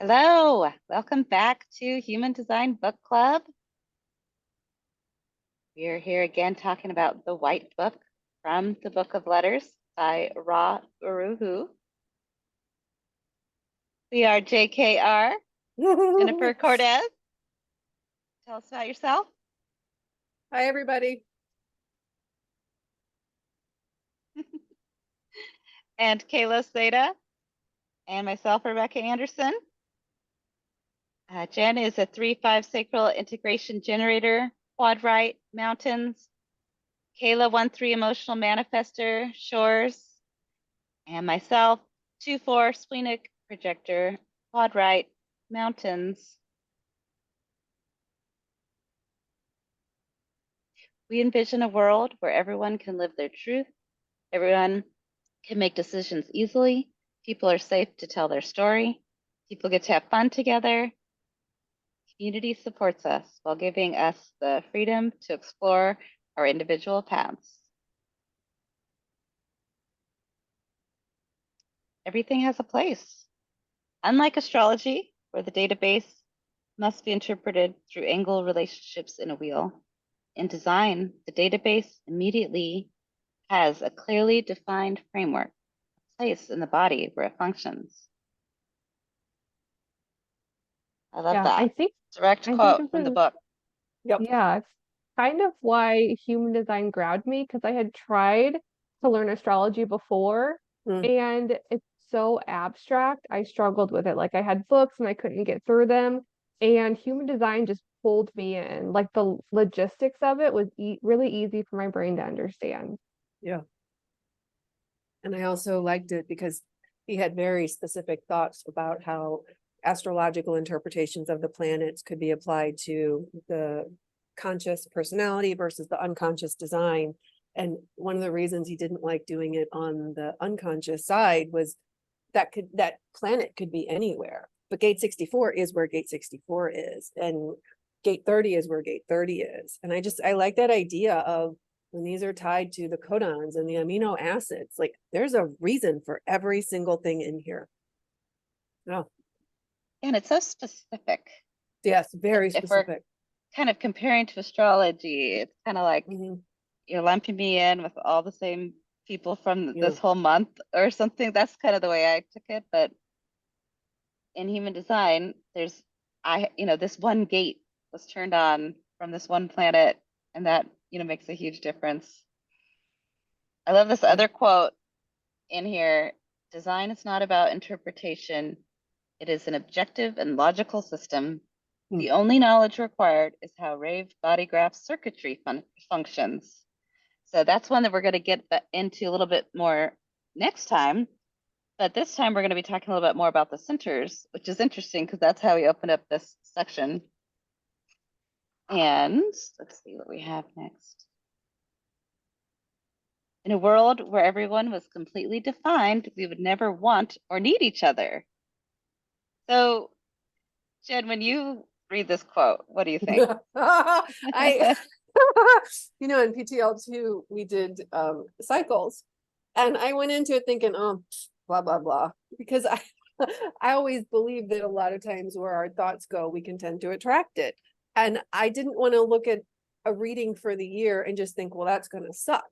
Hello, welcome back to Human Design Book Club. We are here again talking about The White Book from the Book of Letters by Ra Uru Hu. We are JKR, Jennifer Cortez. Tell us about yourself. Hi, everybody. And Kayla Seda, and myself, Rebecca Anderson. Jen is a 3-5 sacral integration generator, quadrite, mountains. Kayla 1-3 emotional manifester, shores. And myself, 2-4 splenic projector, quadrite, mountains. We envision a world where everyone can live their truth, everyone can make decisions easily, people are safe to tell their story, people get to have fun together. Community supports us while giving us the freedom to explore our individual paths. Everything has a place. Unlike astrology, where the database must be interpreted through angle relationships in a wheel, in design, the database immediately has a clearly defined framework, a place in the body where it functions. I love that. I think Direct quote from the book. Yep. Yeah, it's kind of why human design grabbed me because I had tried to learn astrology before and it's so abstract. I struggled with it. Like I had books and I couldn't get through them, and human design just pulled me in. Like the logistics of it was really easy for my brain to understand. Yeah. And I also liked it because he had very specific thoughts about how astrological interpretations of the planets could be applied to the conscious personality versus the unconscious design. And one of the reasons he didn't like doing it on the unconscious side was that planet could be anywhere. But gate 64 is where gate 64 is. And gate 30 is where gate 30 is. And I like that idea of when these are tied to the codons and the amino acids, like there's a reason for every single thing in here. Oh. And it's so specific. Yes, very specific. If we're kind of comparing to astrology, it's kind of like you're lumping me in with all the same people from this whole month or something. That's kind of the way I took it. But in human design, this one gate was turned on from this one planet, and that makes a huge difference. I love this other quote in here. Design is not about interpretation. It is an objective and logical system. The only knowledge required is how raved body graph circuitry functions. So that's one that we're going to get into a little bit more next time. But this time we're going to be talking a little bit more about the centers, which is interesting because that's how we open up this section. And let's see what we have next. In a world where everyone was completely defined, we would never want or need each other. So, Jen, when you read this quote, what do you think? In PTL2, we did cycles, and I went into it thinking, oh, blah, blah, blah, because I always believe that a lot of times where our thoughts go, we can tend to attract it. And I didn't want to look at a reading for the year and just think, well, that's going to suck.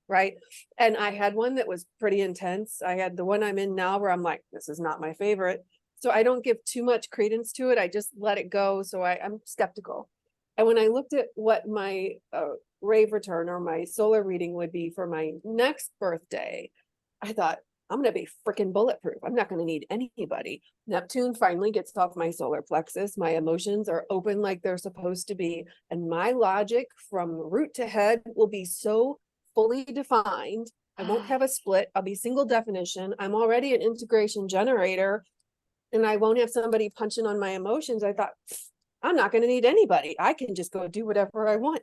Right. And I had one that was pretty intense. I had the one I'm in now where I'm like, this is not my favorite. So I don't give too much credence to it. I just let it go. So I'm skeptical. And when I looked at what my rave return or my solar reading would be for my next birthday, I thought, I'm going to be freaking bulletproof. I'm not going to need anybody. Neptune finally gets off my solar plexus. My emotions are open like they're supposed to be. And my logic from root to head will be so fully defined. I won't have a split. I'll be single definition. I'm already an integration generator, and I won't have somebody punching on my emotions. I thought, I'm not going to need anybody. I can just go do whatever I want.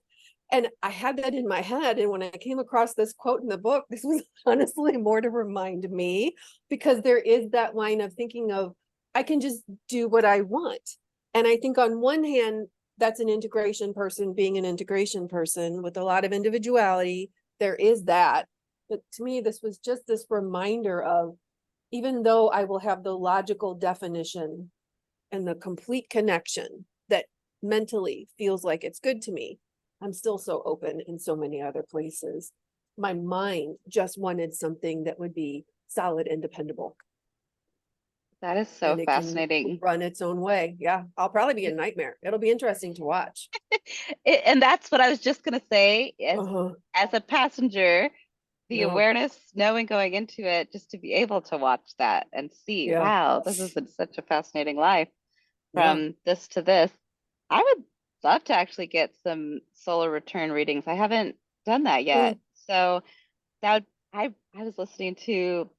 And I had that in my head. And when I came across this quote in the book, this was honestly more to remind me, because there is that line of thinking of, I can just do what I want. And I think on one hand, that's an integration person being an integration person with a lot of individuality. There is that. But to me, this was just this reminder of, even though I will have the logical definition and the complete connection that mentally feels like it's good to me, I'm still so open in so many other places. My mind just wanted something that would be solid and dependable. That is so And it can fascinating. run its own way. Yeah, I'll probably be a nightmare. It'll be interesting to watch. And that's what I was just gonna say. Uh-huh. As a passenger, the Yeah, awareness, knowing going into it, just to be able to watch that and see, yeah, wow, this is such a fascinating life yeah. from this to this. I would love to actually get some solar return readings. I haven't done that yet. So that I was listening to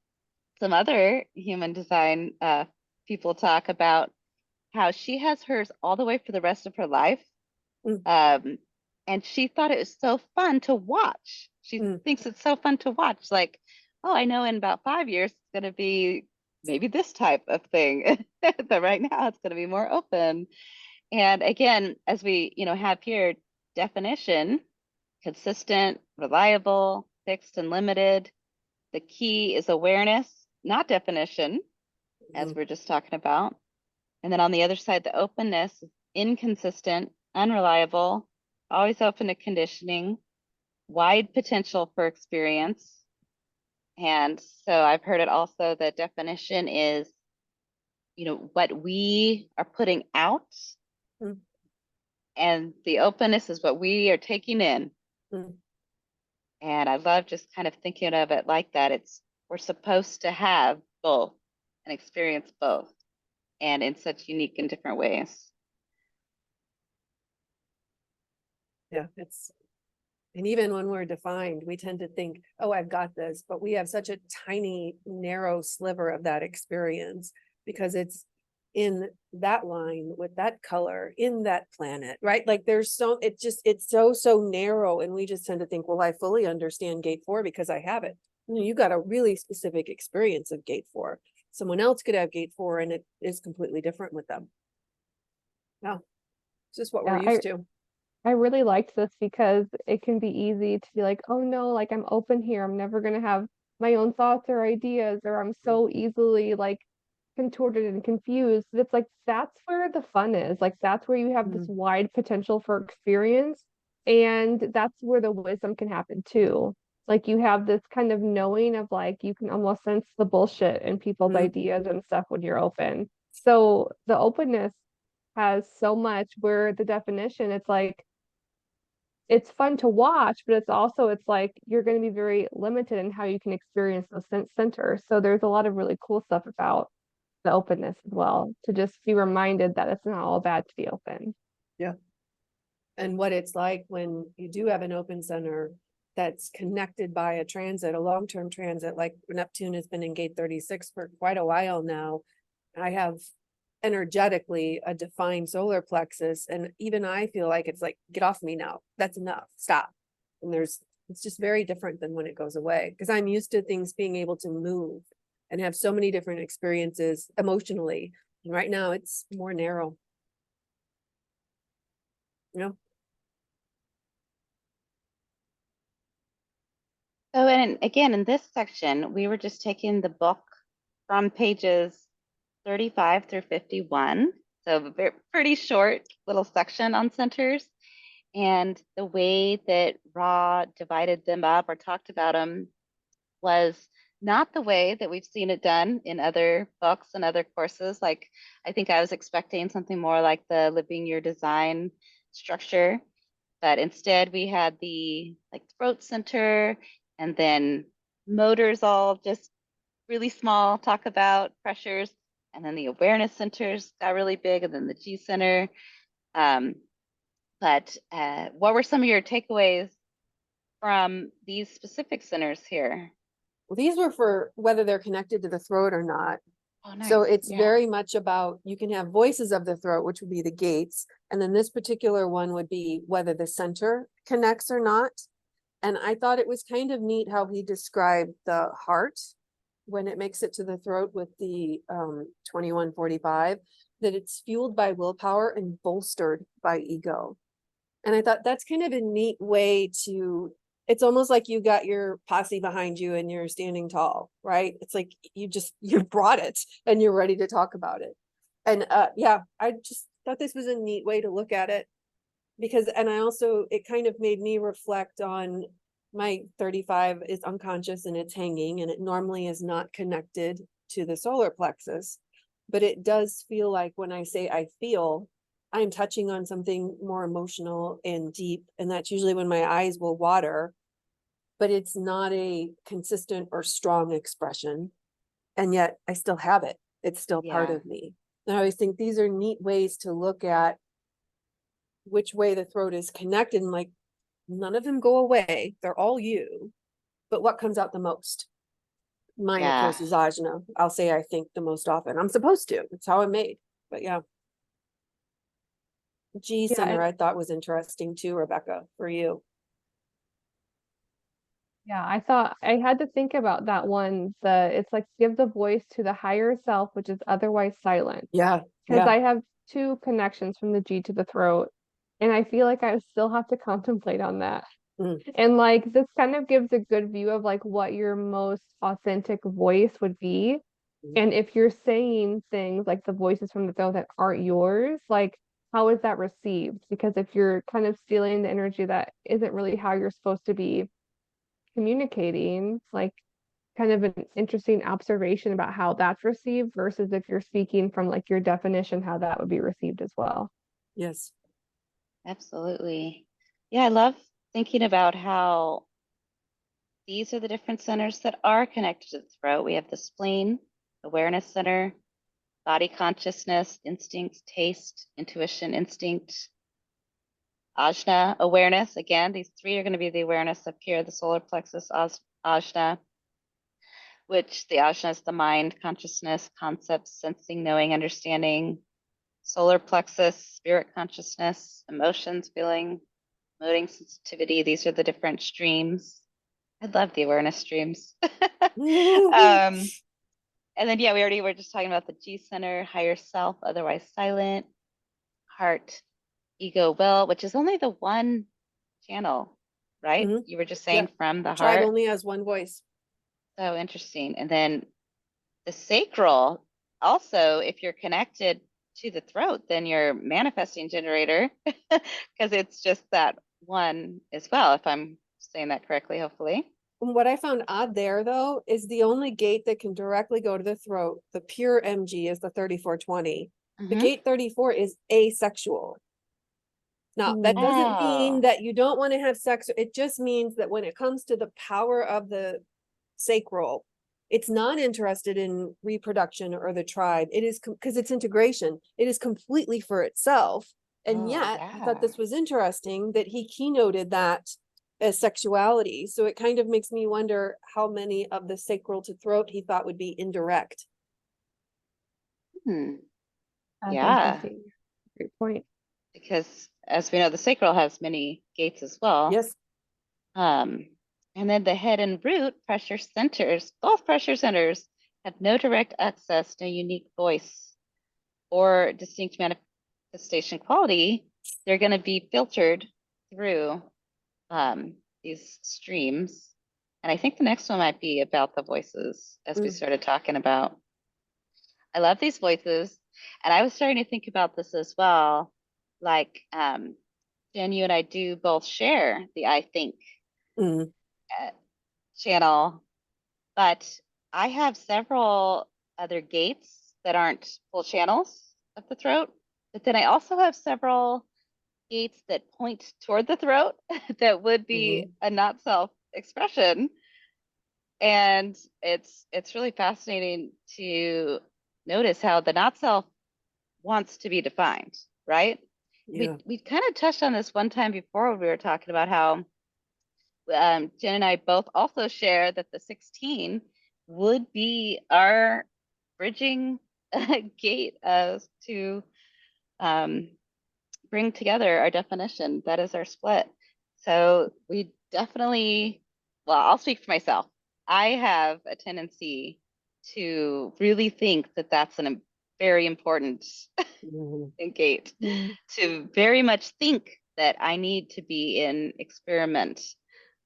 some other human design people talk about how she has hers all the way for the rest of her life. Mm, Um, and she thought it was so fun to watch. She mm, thinks it's so fun to watch. Like, oh, I know in about 5 years it's going to be maybe this type of thing, but right now it's going to be more open. And again, as we, have here, definition, consistent, reliable, fixed, and limited. The key is awareness, not definition, as mm, we're just talking about. And then on the other side, the openness is inconsistent, unreliable, always open to conditioning, wide potential for experience. And so I've heard it also, the definition is, what we are putting out, mm, and the openness is what we are taking in. mm. And I love just kind of thinking of it like that. We're supposed to have both and experience both, and in such unique and different ways. Yeah, and even when we're defined, we tend to think, oh, I've got this, but we have such a tiny, narrow sliver of that experience because it's in that line with that color in that planet, right? Like it's so narrow. And we just tend to think, well, I fully understand gate 4 because I have it. You got a really specific experience of gate 4. Someone else could have gate 4 and it is completely different with them. No, it's just what we're Yeah, used to. I really liked this because it can be easy to be like, oh no, like I'm open here. I'm never gonna have my own thoughts or ideas, or I'm so easily like contorted and confused. It's like that's where the fun is. Like that's where you have this Mm, wide potential for experience, and that's where the wisdom can happen too. Like you have this kind of knowing of like you can almost sense the bullshit in people's mm, ideas and stuff when you're open. So the openness has so much where the definition, it's like it's fun to watch, but it's like you're going to be very limited in how you can experience those centers. So there's a lot of really cool stuff about the openness as well, to just be reminded that it's not all bad to be open. yeah. And what it's like when you do have an open center that's connected by a transit, a long-term transit, like Neptune has been in gate 36 for quite a while now. I have energetically a defined solar plexus, and even I feel like it's like, get off me now. That's enough. Stop. And it's just very different than when it goes away, because I'm used to things being able to move and have so many different experiences emotionally. And right now it's more narrow. You know? So, and again, in this section, we were just taking the book from pages 35 through 51. So a pretty short little section on centers. And the way that Ra divided them up or talked about them was not the way that we've seen it done in other books and other courses. Like, I think I was expecting something more like the Living Your Design structure, but instead we had the like throat center, and then motors all just really small, talk about pressures, and then the awareness centers got really big, and then the G center. Um, but what were some of your takeaways from these specific centers here? Well, these were for whether they're connected to the throat or not. Oh, So nice. it's Yeah. very much about, you can have voices of the throat, which would be the gates. And then this particular one would be whether the center connects or not. And I thought it was kind of neat how he described the heart when it makes it to the throat with the 2145, that it's fueled by willpower and bolstered by ego. And I thought that's kind of a neat way to, it's almost like you got your posse behind you and you're standing tall, right? It's like you brought it and you're ready to talk about it. And yeah, I just thought this was a neat way to look at it, because, and I also, it kind of made me reflect on my 35 is unconscious and it's hanging, and it normally is not connected to the solar plexus, but it does feel like when I say I feel, I'm touching on something more emotional and deep, and that's usually when my eyes will water, but it's not a consistent or strong expression, and yet I still have it. It's still part Yeah. of me. And I always think these are neat ways to look at which way the throat is connected, and like, none of them go away. They're all you, but what comes out the most? Mine, of Yeah. course, is ajna. I'll say I think the most often. I'm supposed to. It's how I'm made. But yeah. G Yeah, center and I thought was interesting too, Rebecca, for you. yeah, I thought I had to think about that one. It's like give the voice to the higher self, which is otherwise silent. Yeah. Because Yeah. I have two connections from the G to the throat, and I feel like I still have to contemplate on that. Mm. And like this kind of gives a good view of like what your most authentic voice would be. Mm. And if you're saying things like the voices from the throat that aren't yours, like how is that received? Because if you're kind of stealing the energy that isn't really how you're supposed to be communicating, like kind of an interesting observation about how that's received versus if you're speaking from like your definition, how that would be received as well. Yes. Absolutely. Yeah, I love thinking about how these are the different centers that are connected to the throat. We have the spleen, awareness center, body consciousness, instincts, taste, intuition, instinct, ajna, awareness. Again, these three are going to be the awareness up here, the solar plexus, ajna, which the ajna is the mind, consciousness, concepts, sensing, knowing, understanding. Solar plexus, spirit consciousness, emotions, feeling, emoting, sensitivity. These are the different streams. I love the awareness streams. And then, yeah, we already were just talking about the G center, higher self, otherwise silent, heart, ego, will, which is only the one channel, right? Mhm. You were just Yeah. saying from the Tribe heart. only has one voice. So interesting. And then the sacral, also, if you're connected to the throat, then you're manifesting generator because it's just that one as well, if I'm saying that correctly, hopefully. And what I found odd there, though, is the only gate that can directly go to the throat, the pure MG, is the 3420. The Mm-hmm. gate 34 is asexual. Now, that doesn't mean that you don't want to have sex. It just means that when it comes to the power of the sacral, it's not interested in reproduction or the tribe. It is because it's integration. It is completely for itself. And Oh, yet, I thought yeah. this was interesting that he keynoted that as sexuality. So it kind of makes me wonder how many of the sacral to throat he thought would be indirect. Hmm. That's Yeah. interesting. Great point. Because as we know, the sacral has many gates as well. Yes. And then the head and root pressure centers, both pressure centers have no direct access, no unique voice or distinct manifestation quality. They're going to be filtered through these streams. And I think the next one might be about the voices, as we started talking about. I love these voices. And I was starting to think about this as well. Like, Jen, you and I do both share the I think channel, but I have several other gates that aren't full channels of the throat. But then I also have several gates that point toward the throat that would be a not self expression. And it's really fascinating to notice how the not self wants to be defined, right? Yeah. We kind of touched on this one time before when we were talking about how Jen and I both also share that the 16 would be our bridging gate to bring together our definition. That is our split. So we definitely, well, I'll speak for myself. I have a tendency to really think that that's a very important gate, to very much think that I need to be in experiment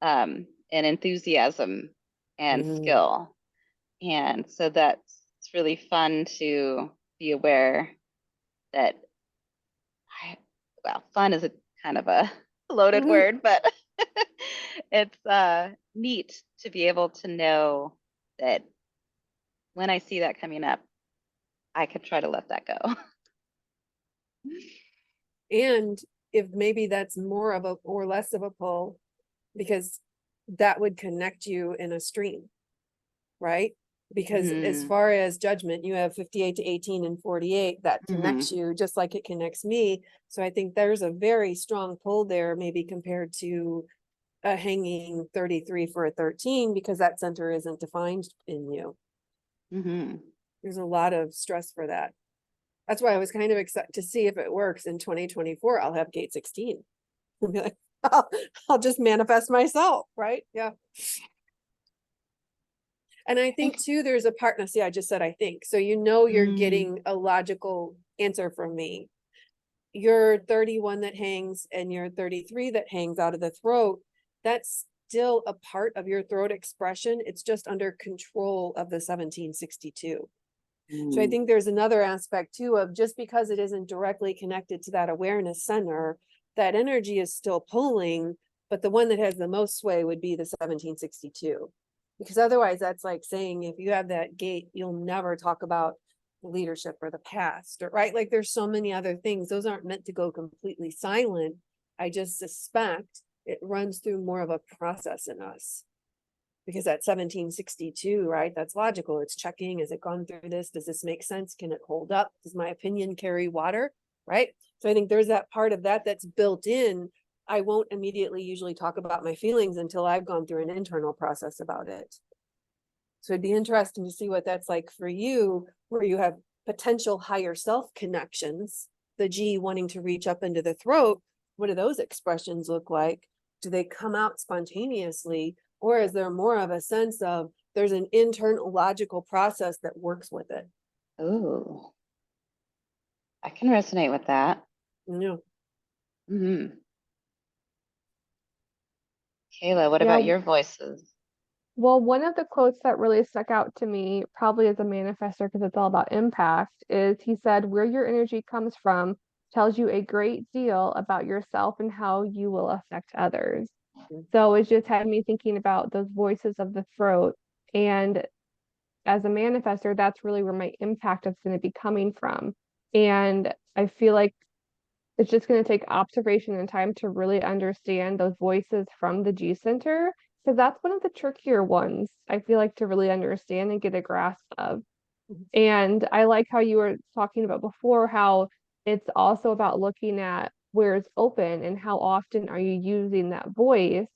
and enthusiasm and skill. And so that's it's really fun to be aware that well, fun is a kind of a loaded word, but it's neat to be able to know that when I see that coming up, I could try to let that go. And if maybe that's more of a or less of a pull, because that would connect you in a stream, right? Because as far as judgment, you have 58 to 18 and 48 that connects you just like it connects me. So I think there's a very strong pull there, maybe compared to a hanging 33 for a 13, because that center isn't defined in you. There's a lot of stress for that. That's why I was kind of excited to see if it works in 2024. I'll have gate 16. I'll be like, I'll just manifest myself, right? Yeah. And I think too, there's a partner. See, I just said I think. So you're getting a logical answer from me. Your 31 that hangs and your 33 that hangs out of the throat, that's still a part of your throat expression. It's just under control of the 1762. So I think there's another aspect too of just because it isn't directly connected to that awareness center, that energy is still pulling, but the one that has the most sway would be the 1762. Because otherwise that's like saying if you have that gate, you'll never talk about leadership or the past, or right? Like there's so many other things. Those aren't meant to go completely silent. I just suspect it runs through more of a process in us. Because that 1762, right? That's logical. It's checking. Has it gone through this? Does this make sense? Can it hold up? Does my opinion carry water? Right? So I think there's that part of that that's built in. I won't immediately usually talk about my feelings until I've gone through an internal process about it. So it'd be interesting to see what that's like for you, where you have potential higher self connections, the G wanting to reach up into the throat. What do those expressions look like? Do they come out spontaneously? Or is there more of a sense of there's an internal logical process that works with it? Oh, I can resonate with that. Yeah. Kayla, what about your voices? Well, one of the quotes that really stuck out to me, probably as a manifestor, because it's all about impact, is he said, "Where your energy comes from tells you a great deal about yourself and how you will affect others." So it just had me thinking about those voices of the throat. And as a manifestor, that's really where my impact is going to be coming from. And I feel like it's just going to take observation and time to really understand those voices from the G center, because that's one of the trickier ones, I feel like, to really understand and get a grasp of. And I like how you were talking about before, how it's also about looking at where it's open and how often are you using that voice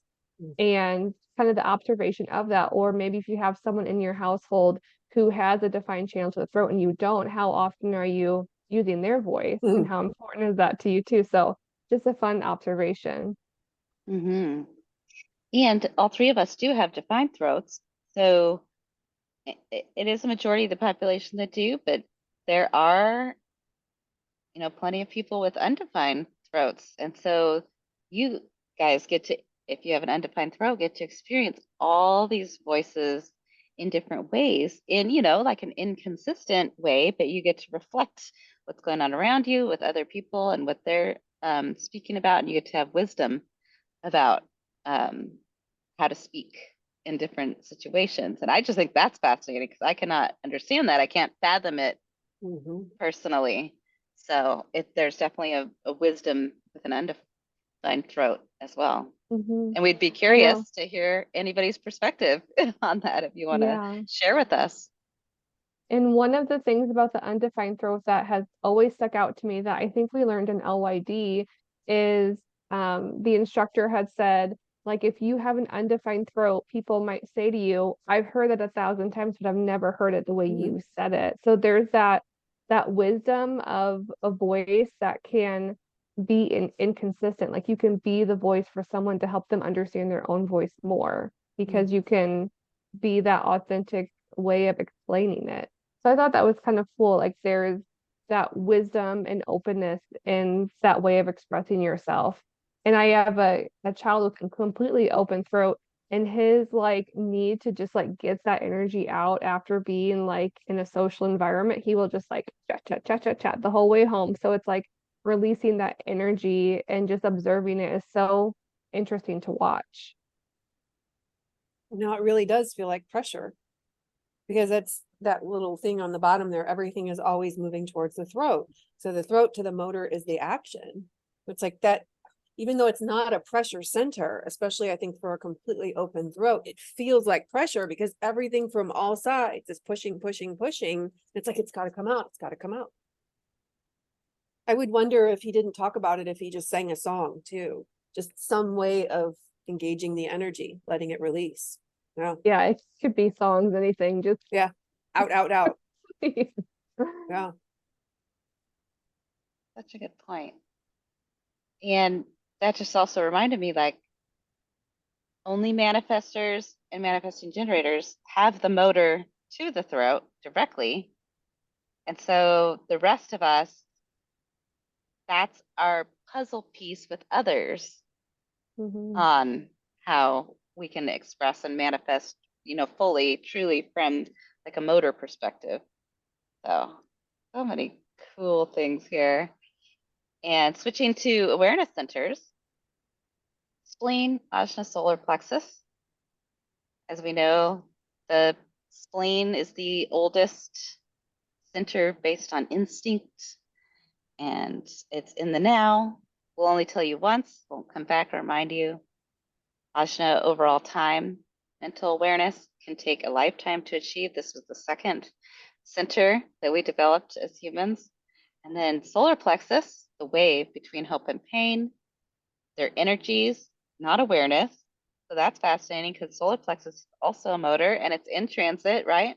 and kind of the observation of that. Or maybe if you have someone in your household who has a defined channel to the throat and you don't, how often are you using their voice and how important is that to you too? So just a fun observation. And all three of us do have defined throats. So it is a majority of the population that do, but there are, plenty of people with undefined throats. And so you guys get to, if you have an undefined throat, get to experience all these voices in different ways in, like an inconsistent way, but you get to reflect what's going on around you with other people and what they're speaking about. And you get to have wisdom about how to speak in different situations. And I just think that's fascinating because I cannot understand that. I can't fathom it personally. So there's definitely a wisdom with an undefined throat as well. And we'd be curious to hear anybody's perspective on that if you want to share with us. And one of the things about the undefined throat that has always stuck out to me that I think we learned in LYD is the instructor had said, like, if you have an undefined throat, people might say to you, "I've heard it 1,000 times, but I've never heard it the way you said it." So there's that wisdom of a voice that can be inconsistent. Like you can be the voice for someone to help them understand their own voice more because you can be that authentic way of explaining it. So I thought that was kind of cool. Like there's that wisdom and openness in that way of expressing yourself. And I have a child with a completely open throat. and his like need to just like get that energy out after being like in a social environment, he will just like chat chat chat chat chat the whole way home. So it's like releasing that energy and just observing it is so interesting to watch. Now it really does feel like pressure, because that's that little thing on the bottom there. Everything is always moving towards the throat. So the throat to the motor is the action. It's like that, even though it's not a pressure center, especially I think for a completely open throat, it feels like pressure because everything from all sides is pushing, pushing, pushing. It's like, it's got to come out. It's got to come out. I would wonder if he didn't talk about it, if he just sang a song too, just some way of engaging the energy, letting it release. Yeah. Yeah, it could be songs, anything, just Yeah. Out, out, out. Yeah. Such a good point. And that just also reminded me, like, only manifestors and manifesting generators have the motor to the throat directly. And so the rest of us, that's our puzzle piece with others on how we can express and manifest, fully, truly from like a motor perspective. So many cool things here. And switching to awareness centers, spleen, ajna, solar plexus. As we know, the spleen is the oldest center based on instinct, and it's in the now. We'll only tell you once, we'll come back and remind you. Ajna, overall time, mental awareness can take a lifetime to achieve. This was the second center that we developed as humans. And then solar plexus, the wave between hope and pain, their energies, not awareness. So that's fascinating because solar plexus is also a motor and it's in transit, right?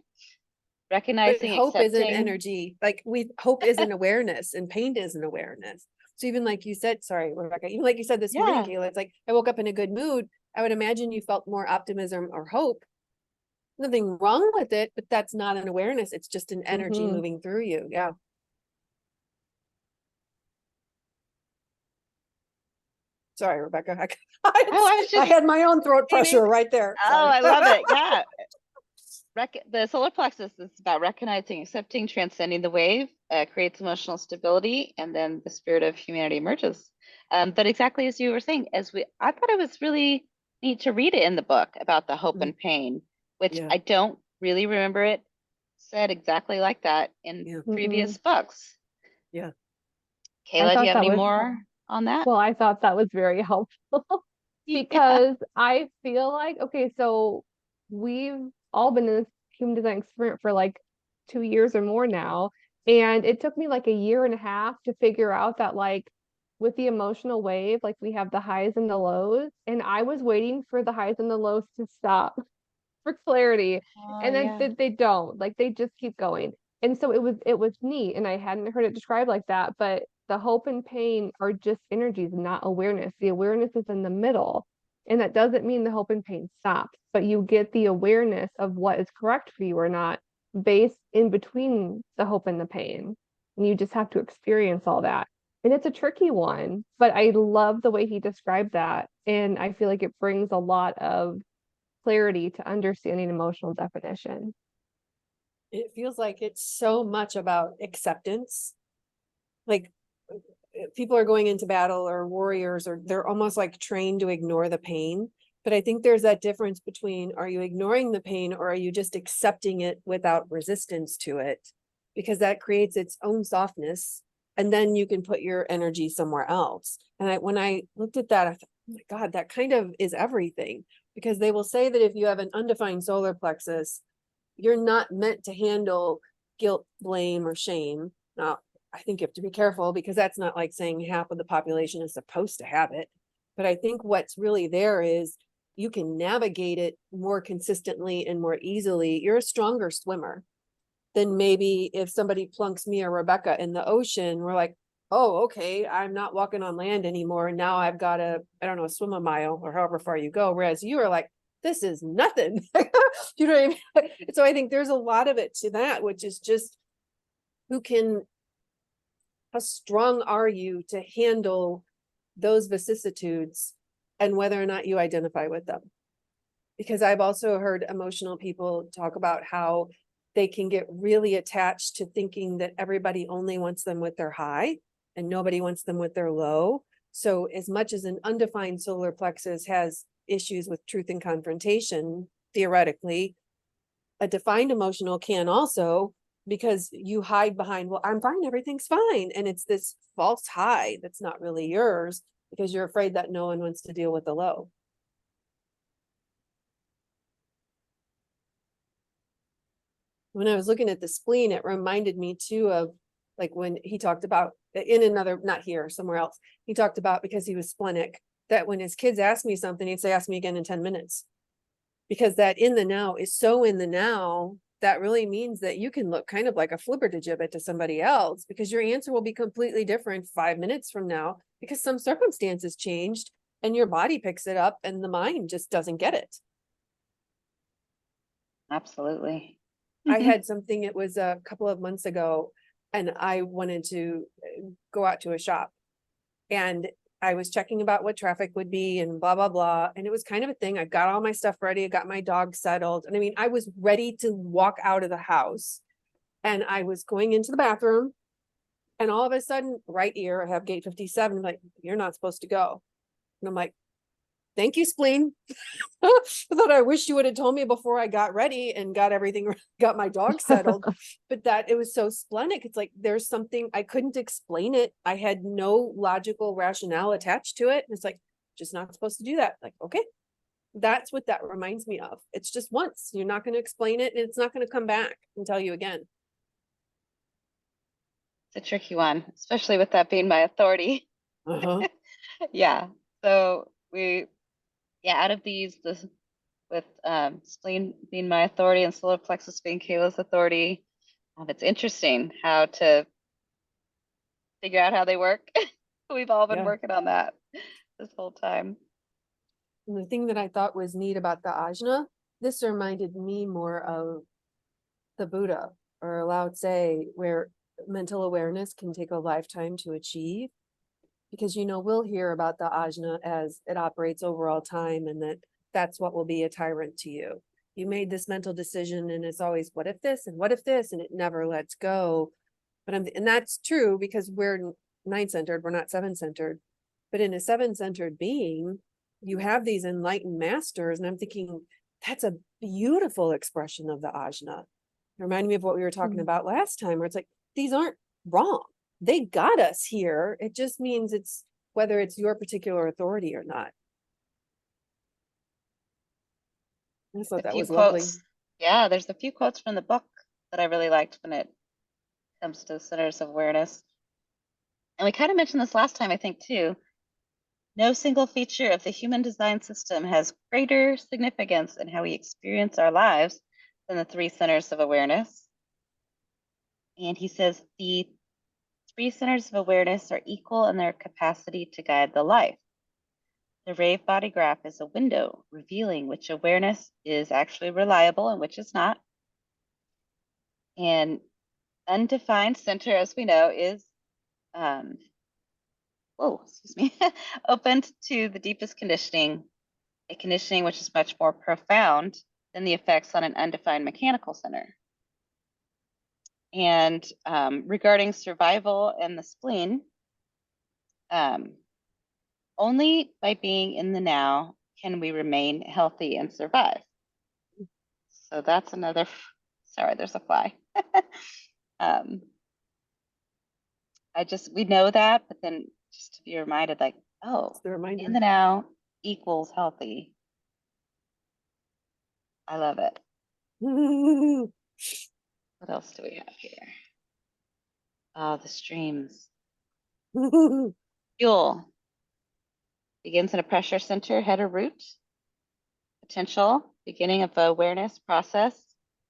But Recognizing, hope accepting. isn't energy. Like hope isn't awareness, and pain isn't awareness. So even like you said, sorry, Rebecca, even like you said this morning, Kayla, it's like I woke up in a good mood. I would imagine you felt more optimism or hope. Nothing wrong with it, but that's not an awareness. It's just an energy moving through you. Yeah. Sorry, Rebecca. I had my own throat pressure right there. Oh, I love it. Yeah. The solar plexus is about recognizing, accepting, transcending the wave, creates emotional stability, and then the spirit of humanity emerges. But exactly as you were saying, I thought it was really neat to read it in the book about the hope and pain, which I don't really remember it said exactly like that in previous books. Yeah. Kayla, do you have any more on that? Well, I thought that was very helpful because I feel like, okay, so we've all been in this human design experiment for like 2 years or more now. And it took me like a year and a half to figure out that like with the emotional wave, like we have the highs and the lows. And I was waiting for the highs and the lows to stop for clarity. And then they don't, like they just keep going. And so it was neat. And I hadn't heard it described like that, but the hope and pain are just energies, not awareness. The awareness is in the middle. And that doesn't mean the hope and pain stops, but you get the awareness of what is correct for you or not based in between the hope and the pain. And you just have to experience all that. And it's a tricky one, but I love the way he described that. And I feel like it brings a lot of clarity to understanding emotional definition. It feels like it's so much about acceptance. Like people are going into battle or warriors, or they're almost like trained to ignore the pain. But I think there's that difference between, are you ignoring the pain or are you just accepting it without resistance to it? Because that creates its own softness. And then you can put your energy somewhere else. And when I looked at that, I thought, oh my God, that kind of is everything. Because they will say that if you have an undefined solar plexus, you're not meant to handle guilt, blame, or shame. Now, I think you have to be careful because that's not like saying half of the population is supposed to have it. But I think what's really there is you can navigate it more consistently and more easily. You're a stronger swimmer than maybe if somebody plunks me or Rebecca in the ocean. We're like, oh, okay, I'm not walking on land anymore. Now I've got to, I don't know, swim a mile or however far you go. Whereas you are like, this is nothing. You know what I mean? So I think there's a lot of it to that, which is just how strong are you to handle those vicissitudes and whether or not you identify with them? Because I've also heard emotional people talk about how they can get really attached to thinking that everybody only wants them with their high and nobody wants them with their low. So as much as an undefined solar plexus has issues with truth and confrontation, theoretically, a defined emotional can also, because you hide behind, well, I'm fine, everything's fine. And it's this false high that's not really yours because you're afraid that no one wants to deal with the low. When I was looking at the spleen, it reminded me too of like when he talked about in another, not here, somewhere else, he talked about because he was splenic, that when his kids ask me something, he'd say, ask me again in 10 minutes. Because that in the now is so in the now, that really means that you can look kind of like a flibbertigibbet to somebody else because your answer will be completely different 5 minutes from now because some circumstances changed and your body picks it up and the mind just doesn't get it. Absolutely. I had something, it was a couple of months ago, and I wanted to go out to a shop. And I was checking about what traffic would be and blah, blah, blah. And it was kind of a thing. I got all my stuff ready. I got my dog settled. And I mean, I was ready to walk out of the house. And I was going into the bathroom. And all of a sudden, right ear, I have gate 57, like, you're not supposed to go. And I'm like, thank you, spleen. I thought I wish you would have told me before I got ready and got everything, got my dog settled. But that it was so splenic. It's like there's something I couldn't explain it. I had no logical rationale attached to it. It's like just not supposed to do that. Like, okay, that's what that reminds me of. It's just once. You're not going to explain it, and it's not going to come back and tell you again. It's a tricky one, especially with that being my authority. Yeah. So out of these, with spleen being my authority and solar plexus being Kayla's authority, it's interesting how to figure out how they work. We've all been working on that this whole time. And the thing that I thought was neat about the ajna, this reminded me more of the Buddha or Lao Tse, where mental awareness can take a lifetime to achieve. Because, you know, we'll hear about the ajna as it operates over all time and that's what will be a tyrant to you. You made this mental decision and it's always, what if this and what if this, and it never lets go. And that's true because we're 9-centered, we're not 7-centered. But in a 7-centered being, you have these enlightened masters, and I'm thinking that's a beautiful expression of the ajna. It reminded me of what we were talking about last time, where it's like, these aren't wrong. They got us here. It just means it's whether it's your particular authority or not. I thought that was lovely. Yeah, there's a few quotes from the book that I really liked when it comes to centers of awareness. And we kind of mentioned this last time, I think, too. No single feature of the human design system has greater significance in how we experience our lives than the 3 centers of awareness. And he says the 3 centers of awareness are equal in their capacity to guide the life. The rave body graph is a window revealing which awareness is actually reliable and which is not. And undefined center, as we know, is opened to the deepest conditioning, a conditioning which is much more profound than the effects on an undefined mechanical center. And regarding survival and the spleen, only by being in the now can we remain healthy and survive. So that's another, sorry, there's a fly. We know that, but then just to be reminded, like, oh, in the now equals healthy. I love it. What else do we have here? Oh, the streams. Fuel begins in a pressure center, head or root. Potential, beginning of awareness process,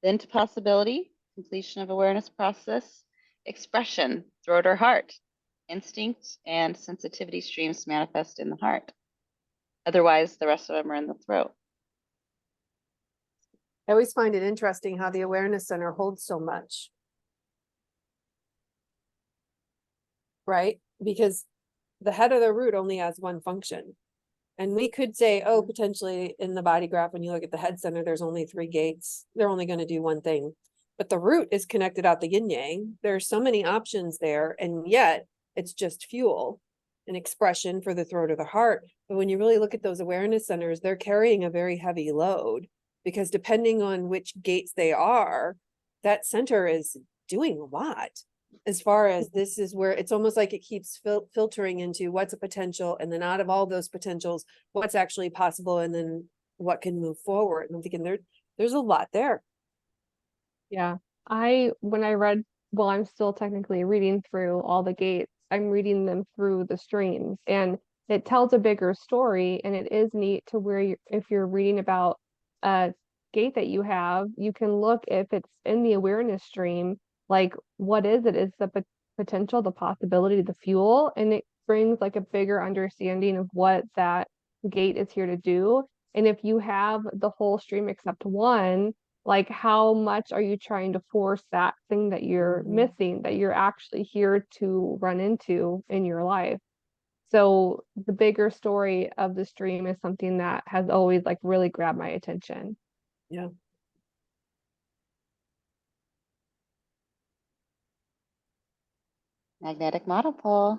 then to possibility, completion of awareness process. Expression, throat or heart. Instinct and sensitivity streams manifest in the heart. Otherwise, the rest of them are in the throat. I always find it interesting how the awareness center holds so much. Right? Because the head of the root only has one function, And we could say, oh, potentially in the body graph, when you look at the head center, there's only 3 gates. They're only going to do one thing. But the root is connected out the yin yang. There's so many options there. And yet it's just fuel and expression for the throat or the heart. But when you really look at those awareness centers, they're carrying a very heavy load, because depending on which gates they are, that center is doing a lot. As far as this is where it's almost like it keeps filtering into what's a potential, and then out of all those potentials, what's actually possible, and then what can move forward. And I'm thinking there's a lot there. Yeah. When I read, well, I'm still technically reading through all the gates. I'm reading them through the streams, and it tells a bigger story. And it is neat to where if you're reading about a gate that you have, you can look if it's in the awareness stream, like what is it? Is the potential, the possibility, the fuel, and it brings like a bigger understanding of what that gate is here to do. And if you have the whole stream except one, like how much are you trying to force that thing that you're missing, that you're actually here to run into in your life? So the bigger story of the stream is something that has always like really grabbed my attention. Yeah. Magnetic monopole.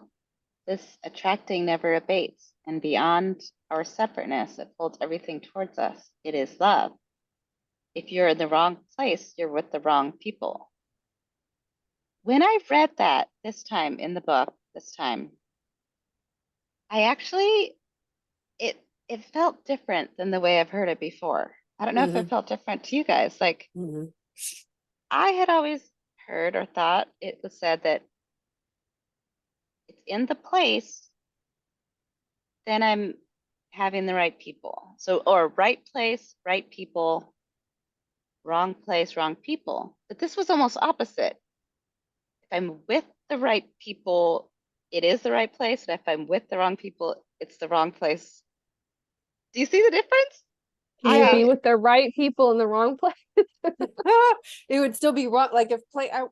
This attracting never abates, and beyond our separateness, it pulls everything towards us. It is love. If you're in the wrong place, you're with the wrong people. When I read that this time in the book, I actually, it felt different than the way I've heard it before. I don't know if it felt different to you guys. Like, I had always heard or thought it was said that it's in the place, then I'm having the right people. So, or right place, right people, wrong place, wrong people. But this was almost opposite. If I'm with the right people, it is the right place. And if I'm with the wrong people, it's the wrong place. Do you see the difference? Can you be with the right people in the wrong place? It would still be wrong. Like if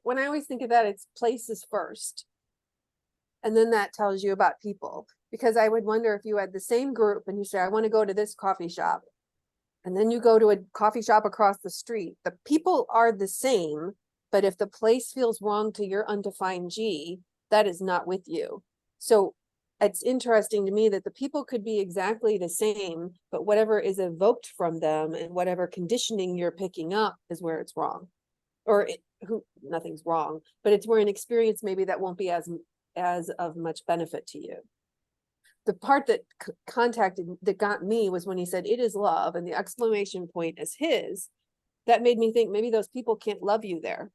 when I always think of that, it's places first. And then that tells you about people. Because I would wonder if you had the same group and you say, I want to go to this coffee shop. And then you go to a coffee shop across the street. The people are the same, but if the place feels wrong to your undefined G, that is not with you. So it's interesting to me that the people could be exactly the same, but whatever is evoked from them and whatever conditioning you're picking up is where it's wrong. Or nothing's wrong, but it's where an experience maybe that won't be as of much benefit to you. The part that that got me was when he said it is love and the exclamation point is his. That made me think maybe those people can't love you there.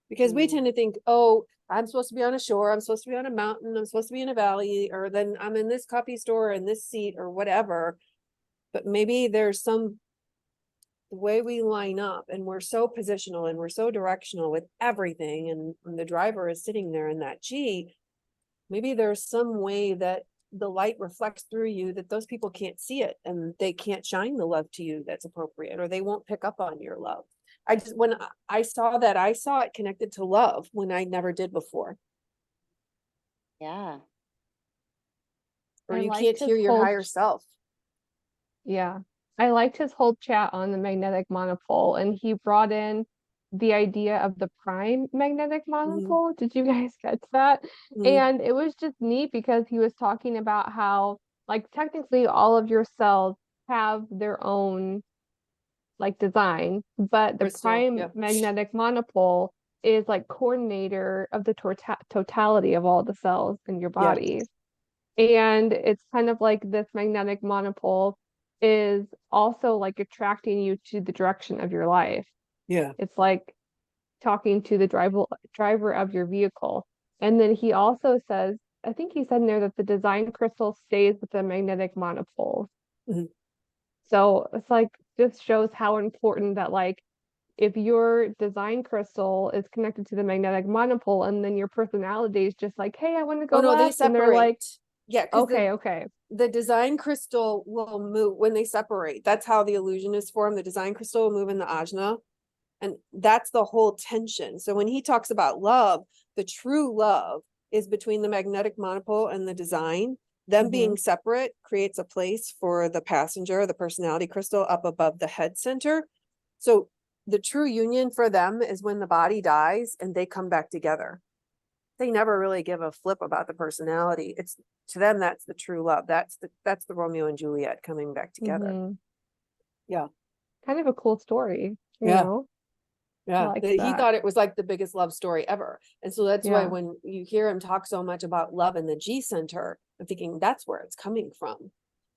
Because we tend to think, oh, I'm supposed to be on a shore, I'm supposed to be on a mountain, I'm supposed to be in a valley, or then I'm in this coffee store in this seat or whatever. But maybe there's some way we line up, and we're so positional and we're so directional with everything, and the driver is sitting there in that G. Maybe there's some way that the light reflects through you that those people can't see it, and they can't shine the love to you that's appropriate, or they won't pick up on your love. When I saw that, I saw it connected to love when I never did before. Yeah. Or you can't hear your higher self. Yeah. I liked his whole chat on the magnetic monopole, and he brought in the idea of the prime magnetic monopole. Did you guys catch that? And it was just neat because he was talking about how, like, technically all of your cells have their own like design, but the prime magnetic monopole is like coordinator of the totality of all the cells in your body. And it's kind of like this magnetic monopole is also like attracting you to the direction of your life. It's like talking to the driver of your vehicle. And then he also says, I think he said in there that the design crystal stays with the magnetic monopole. So it's like, this shows how important that, like, if your design crystal is connected to the magnetic monopole, and then your personality is just like, hey, I want to go left, they separate. and they're like, okay. The design crystal will move when they separate. That's how the illusion is formed. The design crystal will move in the ajna, and that's the whole tension. So when he talks about love, the true love is between the magnetic monopole and the design. Them being separate creates a place for the passenger, the personality crystal up above the head center. So the true union for them is when the body dies and they come back together. They never really give a flip about the personality. It's to them, that's the true love. That's the Romeo and Juliet coming back together. Yeah. Kind of a cool story, you Yeah. know? Yeah, like he that. thought it was like the biggest love story ever. And so that's why Yeah. when you hear him talk so much about love in the G center, I'm thinking that's where it's coming from.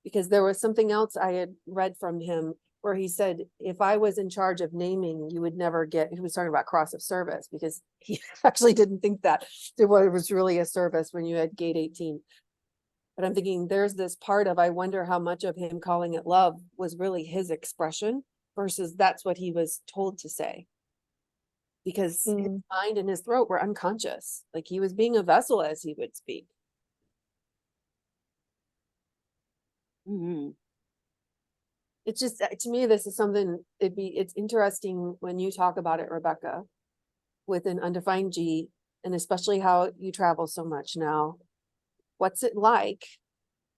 Because there was something else I had read from him where he said, if I was in charge of naming, you would never get, he was talking about cross of service, because he actually didn't think that there was really a service when you had gate 18. But I'm thinking there's this part of, I wonder how much of him calling it love was really his expression versus that's what he was told to say. Because his mind and his throat were unconscious. Like he was being a vessel as he would speak. It's just, to me, this is something, it's interesting when you talk about it, Rebecca, with an undefined G, and especially how you travel so much now. What's it like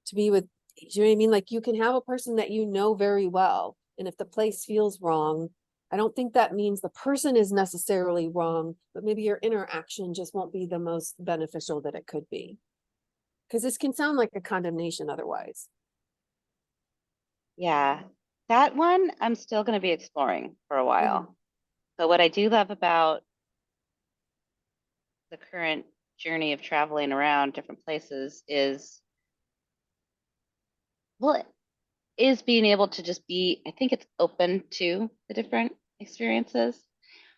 to be with, do you know what I mean? Like you can have a person that you know very well, and if the place feels wrong, I don't think that means the person is necessarily wrong, but maybe your interaction just won't be the most beneficial that it could be. Because this can sound like a condemnation otherwise. Yeah, that one I'm still going to be exploring for a while. But what I do love about the current journey of traveling around different places is, well, is being able to just be, I think it's open to the different experiences.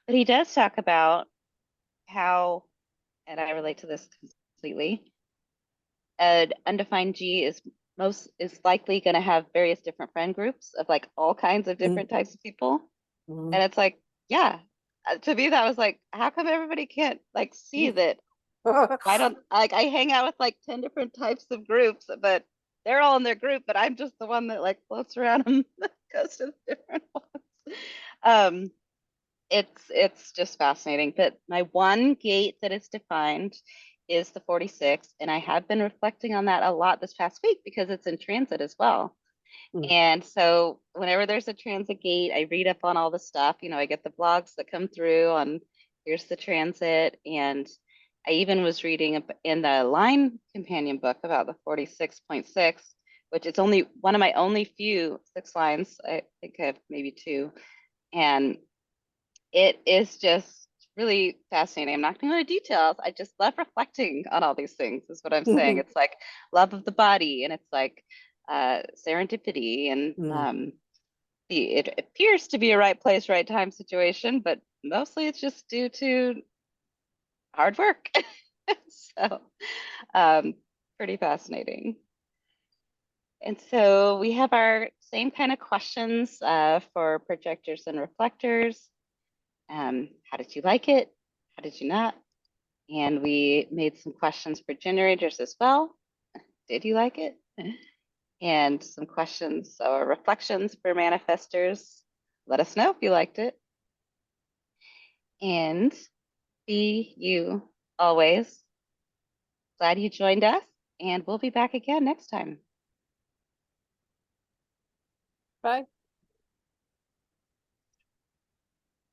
But he does talk about how, and I relate to this completely, an undefined G is likely going to have various different friend groups of like all kinds of different types of people. And it's like, yeah, to me that was like, how come everybody can't like see that? I don't like, I hang out with like 10 different types of groups, but they're all in their group, but I'm just the one that like floats around and goes to the different ones. It's just fascinating. But my one gate that is defined is the 46, and I have been reflecting on that a lot this past week because it's in transit as well. And so whenever there's a transit gate, I read up on all the stuff. You know, I get the blogs that come through on here's the transit, and I even was reading in the line companion book about the 46.6, which it's only one of my only few 6 lines. I think I have maybe 2, and it is just really fascinating. I'm not going to go into details. I just love reflecting on all these things, is what I'm saying. It's like love of the body, and it's like serendipity, and it appears to be a right place, right time situation, but mostly it's just due to hard work. So pretty fascinating. And so we have our same kind of questions for projectors and reflectors. How did you like it? How did you not? And we made some questions for generators as well. Did you like it? And some questions or reflections for manifestors. Let us know if you liked it. And be you always. Glad you joined us, and we'll be back again next time. Bye.